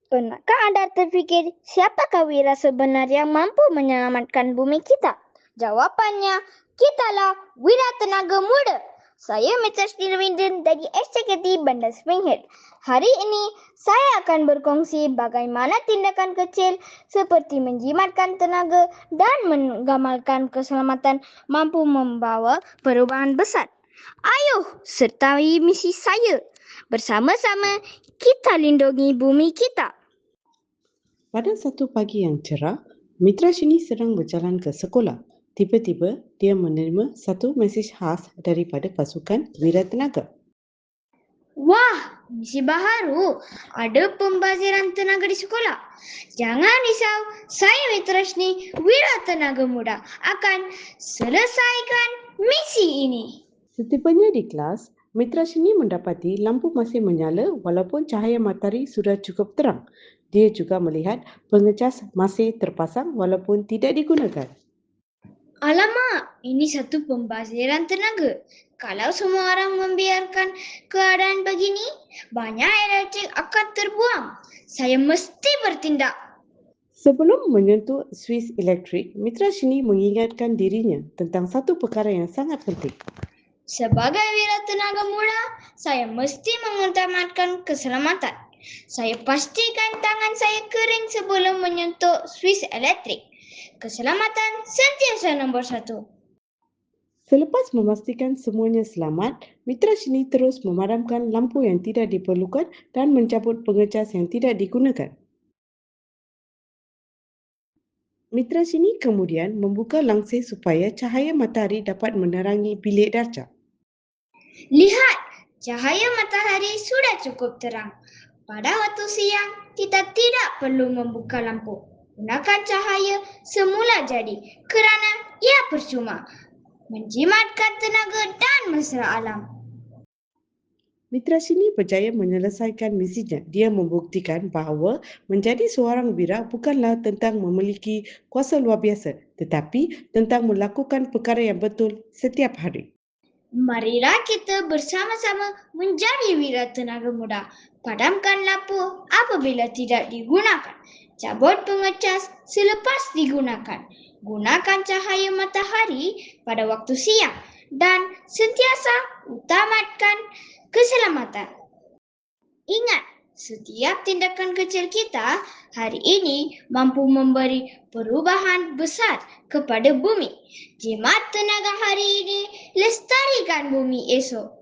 Pernahkah anda terfikir siapakah wira sebenar yang mampu menyelamatkan bumi kita? Jawapannya, kitalah Wira Tenaga Muda. Saya Mitra Stilwinden dari SCKT Bandar Spring Hill. Hari ini, saya akan berkongsi bagaimana tindakan kecil seperti menjimatkan tenaga dan menggamalkan keselamatan mampu membawa perubahan besar. Ayuh, sertai misi saya. Bersama-sama, kita lindungi bumi kita. Pada satu pagi yang cerah, Mitra Shini sedang berjalan ke sekolah. Tiba-tiba, dia menerima satu mesej khas daripada pasukan Wira Tenaga. Wah, misi baharu. Ada pembaziran tenaga di sekolah. Jangan risau, saya Mitra Shini, Wira Tenaga Muda, akan selesaikan misi ini. Setibanya di kelas, Mitra Shini mendapati lampu masih menyala walaupun cahaya matahari sudah cukup terang. Dia juga melihat pengecas masih terpasang walaupun tidak digunakan. Alamak, ini satu pembaziran tenaga. Kalau semua orang membiarkan keadaan begini, banyak elektrik akan terbuang. Saya mesti bertindak. Sebelum menyentuh suis elektrik, Mitra Shini mengingatkan dirinya tentang satu perkara yang sangat penting. Sebagai wira tenaga muda, saya mesti mengutamakan keselamatan. Saya pastikan tangan saya kering sebelum menyentuh suis elektrik. Keselamatan sentiasa nombor 1. Selepas memastikan semuanya selamat, Mitra Shini terus memadamkan lampu yang tidak diperlukan dan mencabut pengecas yang tidak digunakan. Mitra Shini kemudian membuka langsir supaya cahaya matahari dapat menerangi bilik darjah. Lihat, cahaya matahari sudah cukup terang. Pada waktu siang, kita tidak perlu membuka lampu. Gunakan cahaya semula jadi kerana ia percuma menjimatkan tenaga dan mesra alam. Mitra Shini berjaya menyelesaikan misinya. Dia membuktikan bahawa menjadi seorang wira bukanlah tentang memiliki kuasa luar biasa, tetapi tentang melakukan perkara yang betul setiap hari. Marilah kita bersama-sama menjadi wira tenaga muda. Padamkan lampu apabila tidak digunakan. Cabut pengecas selepas digunakan. Gunakan cahaya matahari pada waktu siang. Dan sentiasa utamakan keselamatan. Ingat, setiap tindakan kecil kita hari ini mampu memberi perubahan besar kepada bumi. Jimat tenaga hari ini, lestarikan bumi esok.